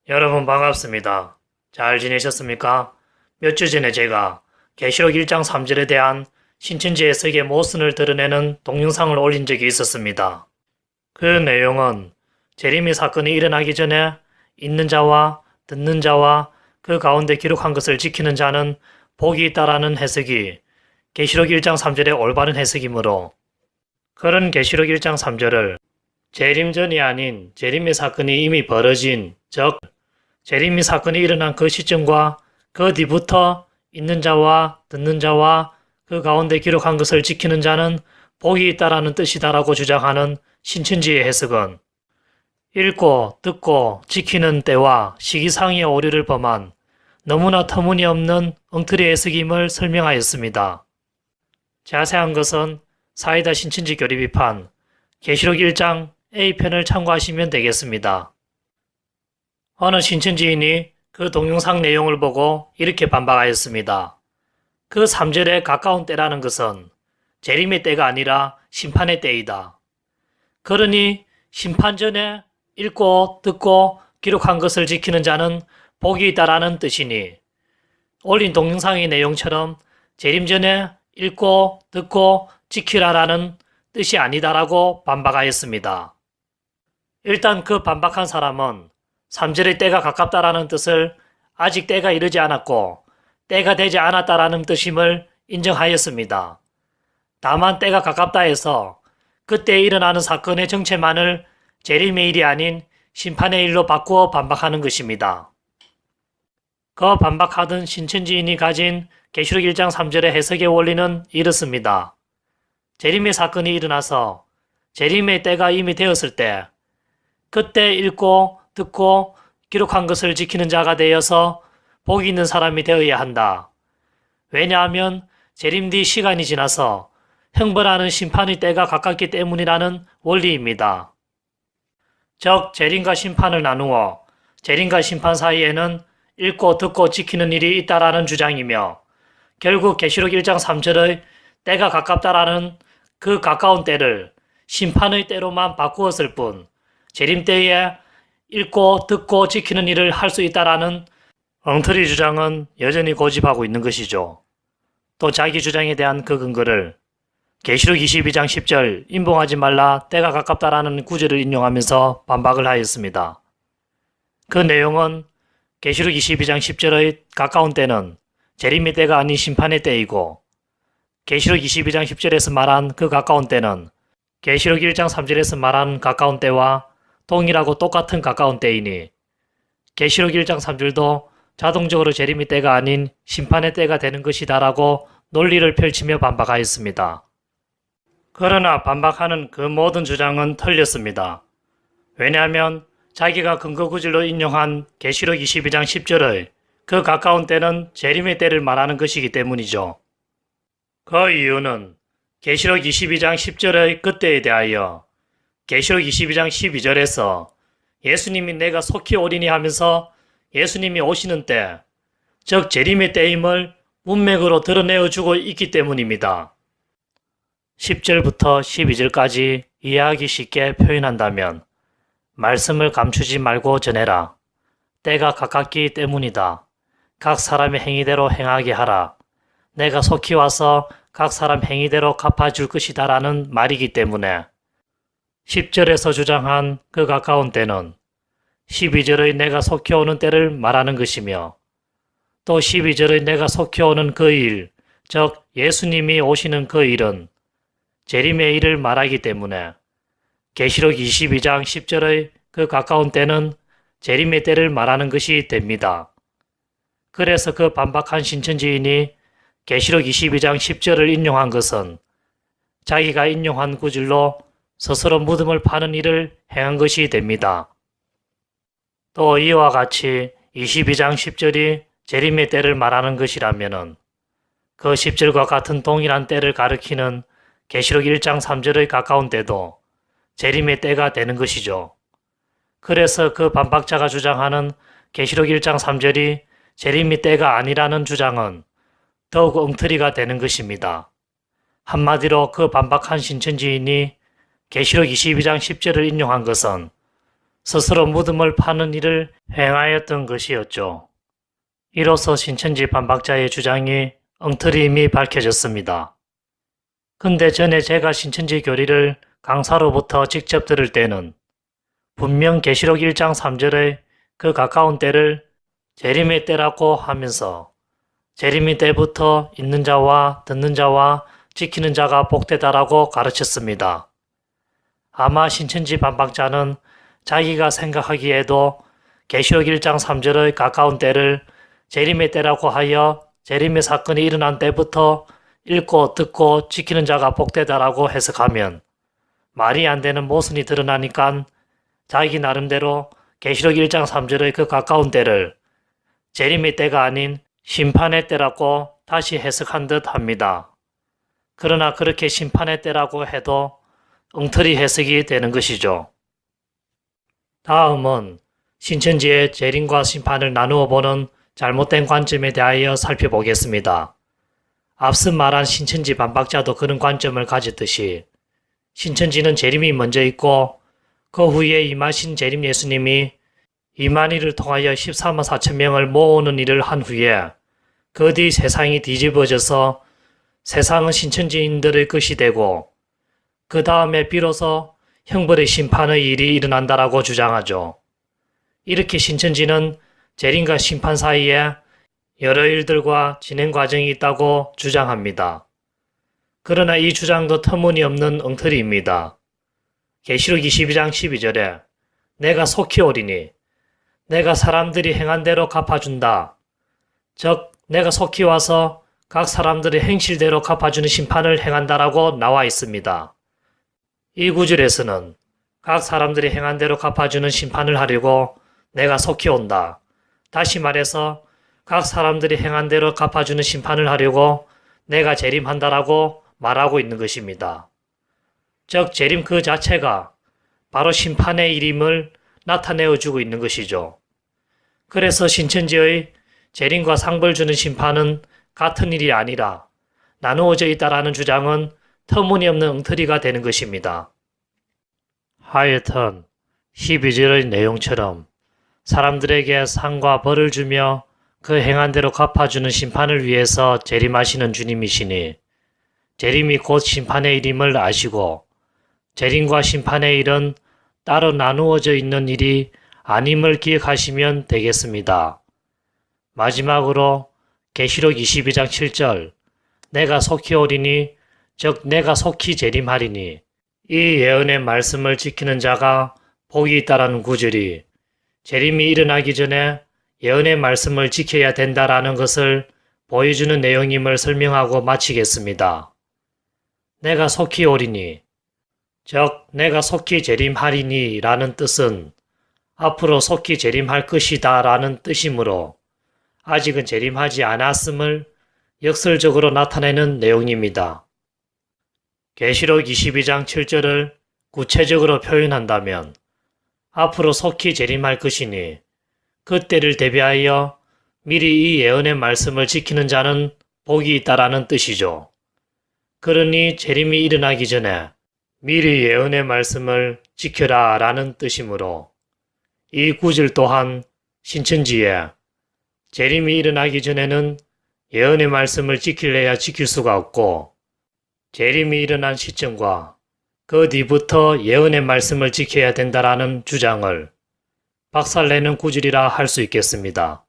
여러분 반갑습니다. 잘 지내셨습니까? 몇 주 전에 제가 계시록 1장 3절에 대한 신천지 해석의 모순을 드러내는 동영상을 올린 적이 있었습니다. 그 내용은 재림의 사건이 일어나기 전에 있는 자와 듣는 자와 그 가운데 기록한 것을 지키는 자는 복이 있다라는 해석이 계시록 1장 3절의 올바른 해석이므로 그런 계시록 1장 3절을 재림 전이 아닌 재림의 사건이 이미 벌어진 즉 재림의 사건이 일어난 그 시점과 그 뒤부터 있는 자와 듣는 자와 그 가운데 기록한 것을 지키는 자는 복이 있다라는 뜻이다라고 주장하는 신천지의 해석은 읽고 듣고 지키는 때와 시기상의 오류를 범한 너무나 터무니없는 엉터리 해석임을 설명하였습니다. 자세한 것은 사이다 신천지 교리 비판 계시록 1장 A편을 참고하시면 되겠습니다. 어느 신천지인이 그 동영상 내용을 보고 이렇게 반박하였습니다. 그 3절에 가까운 때라는 것은 재림의 때가 아니라 심판의 때이다. 그러니 심판 전에 읽고 듣고 기록한 것을 지키는 자는 복이 있다라는 뜻이니 올린 동영상의 내용처럼 재림 전에 읽고 듣고 지키라라는 뜻이 아니다라고 반박하였습니다. 일단 그 반박한 사람은 3절의 때가 가깝다라는 뜻을 아직 때가 이르지 않았고 때가 되지 않았다라는 뜻임을 인정하였습니다. 다만 때가 가깝다 해서 그때 일어나는 사건의 정체만을 재림의 일이 아닌 심판의 일로 바꾸어 반박하는 것입니다. 그 반박하던 신천지인이 가진 계시록 1장 3절의 해석의 원리는 이렇습니다. 재림의 사건이 일어나서 재림의 때가 이미 되었을 때 그때 읽고 듣고 기록한 것을 지키는 자가 되어서 복이 있는 사람이 되어야 한다. 왜냐하면 재림 뒤 시간이 지나서 형벌하는 심판의 때가 가깝기 때문이라는 원리입니다. 즉 재림과 심판을 나누어 재림과 심판 사이에는 읽고 듣고 지키는 일이 있다라는 주장이며 결국 계시록 1장 3절의 때가 가깝다라는 그 가까운 때를 심판의 때로만 바꾸었을 뿐 재림 때에 읽고 듣고 지키는 일을 할 수 있다라는 엉터리 주장은 여전히 고집하고 있는 것이죠. 또 자기 주장에 대한 그 근거를 계시록 22장 10절 임봉하지 말라 때가 가깝다라는 구절을 인용하면서 반박을 하였습니다. 그 내용은 계시록 22장 10절의 가까운 때는 재림의 때가 아닌 심판의 때이고 계시록 22장 10절에서 말한 그 가까운 때는 계시록 1장 3절에서 말한 가까운 때와 동일하고 똑같은 가까운 때이니 계시록 1장 3절도 자동적으로 재림의 때가 아닌 심판의 때가 되는 것이다라고 논리를 펼치며 반박하였습니다. 그러나 반박하는 그 모든 주장은 틀렸습니다. 왜냐하면 자기가 근거구절로 인용한 계시록 22장 10절의 그 가까운 때는 재림의 때를 말하는 것이기 때문이죠. 그 이유는 계시록 22장 10절의 그때에 대하여 계시록 22장 12절에서 예수님이 내가 속히 오리니 하면서 예수님이 오시는 때, 즉 재림의 때임을 문맥으로 드러내어주고 있기 때문입니다. 10절부터 12절까지 이해하기 쉽게 표현한다면 말씀을 감추지 말고 전해라. 때가 가깝기 때문이다. 각 사람의 행위대로 행하게 하라. 내가 속히 와서 각 사람 행위대로 갚아줄 것이다 라는 말이기 때문에 10절에서 주장한 그 가까운 때는 12절의 내가 속히 오는 때를 말하는 것이며 또 12절의 내가 속히 오는 그 일, 즉 예수님이 오시는 그 일은 재림의 일을 말하기 때문에 계시록 22장 10절의 그 가까운 때는 재림의 때를 말하는 것이 됩니다. 그래서 그 반박한 신천지인이 계시록 22장 10절을 인용한 것은 자기가 인용한 구절로 스스로 무덤을 파는 일을 행한 것이 됩니다. 또 이와 같이 22장 10절이 재림의 때를 말하는 것이라면 그 10절과 같은 동일한 때를 가리키는 계시록 1장 3절의 가까운 때도 재림의 때가 되는 것이죠. 그래서 그 반박자가 주장하는 계시록 1장 3절이 재림의 때가 아니라는 주장은 더욱 엉터리가 되는 것입니다. 한마디로 그 반박한 신천지인이 계시록 22장 10절을 인용한 것은 스스로 무덤을 파는 일을 행하였던 것이었죠. 이로써 신천지 반박자의 주장이 엉터리임이 밝혀졌습니다. 근데 전에 제가 신천지 교리를 강사로부터 직접 들을 때는 분명 계시록 1장 3절의 그 가까운 때를 재림의 때라고 하면서 재림의 때부터 있는 자와 듣는 자와 지키는 자가 복되다라고 가르쳤습니다. 아마 신천지 반박자는 자기가 생각하기에도 계시록 1장 3절의 가까운 때를 재림의 때라고 하여 재림의 사건이 일어난 때부터 읽고 듣고 지키는 자가 복되다라고 해석하면 말이 안 되는 모순이 드러나니까 자기 나름대로 계시록 1장 3절의 그 가까운 때를 재림의 때가 아닌 심판의 때라고 다시 해석한 듯 합니다. 그러나 그렇게 심판의 때라고 해도 엉터리 해석이 되는 것이죠. 다음은 신천지의 재림과 심판을 나누어 보는 잘못된 관점에 대하여 살펴보겠습니다. 앞서 말한 신천지 반박자도 그런 관점을 가졌듯이 신천지는 재림이 먼저 있고 그 후에 임하신 재림 예수님이 이만희를 통하여 14만 4천 명을 모으는 일을 한 후에 그 뒤 세상이 뒤집어져서 세상은 신천지인들의 것이 되고 그 다음에 비로소 형벌의 심판의 일이 일어난다라고 주장하죠. 이렇게 신천지는 재림과 심판 사이에 여러 일들과 진행 과정이 있다고 주장합니다. 그러나 이 주장도 터무니없는 엉터리입니다. 계시록 22장 12절에 내가 속히 오리니 내가 사람들이 행한 대로 갚아준다. 즉 내가 속히 와서 각 사람들의 행실대로 갚아주는 심판을 행한다라고 나와 있습니다. 이 구절에서는 각 사람들이 행한 대로 갚아주는 심판을 하려고 내가 속히 온다. 다시 말해서 각 사람들이 행한 대로 갚아주는 심판을 하려고 내가 재림한다라고 말하고 있는 것입니다. 즉 재림 그 자체가 바로 심판의 일임을 나타내어주고 있는 것이죠. 그래서 신천지의 재림과 상벌 주는 심판은 같은 일이 아니라 나누어져 있다라는 주장은 터무니없는 엉터리가 되는 것입니다. 하여튼 12절의 내용처럼 사람들에게 상과 벌을 주며 그 행한 대로 갚아주는 심판을 위해서 재림하시는 주님이시니 재림이 곧 심판의 일임을 아시고 재림과 심판의 일은 따로 나누어져 있는 일이 아님을 기억하시면 되겠습니다. 마지막으로 계시록 22장 7절 내가 속히 오리니 즉 내가 속히 재림하리니 이 예언의 말씀을 지키는 자가 복이 있다라는 구절이 재림이 일어나기 전에 예언의 말씀을 지켜야 된다라는 것을 보여주는 내용임을 설명하고 마치겠습니다. 내가 속히 오리니 즉 내가 속히 재림하리니 라는 뜻은 앞으로 속히 재림할 것이다 라는 뜻이므로 아직은 재림하지 않았음을 역설적으로 나타내는 내용입니다. 계시록 22장 7절을 구체적으로 표현한다면 앞으로 속히 재림할 것이니 그때를 대비하여 미리 이 예언의 말씀을 지키는 자는 복이 있다라는 뜻이죠. 그러니 재림이 일어나기 전에 미리 예언의 말씀을 지켜라 라는 뜻이므로 이 구절 또한 신천지에 재림이 일어나기 전에는 예언의 말씀을 지킬래야 지킬 수가 없고 재림이 일어난 시점과 그 뒤부터 예언의 말씀을 지켜야 된다라는 주장을 박살내는 구절이라 할 수 있겠습니다.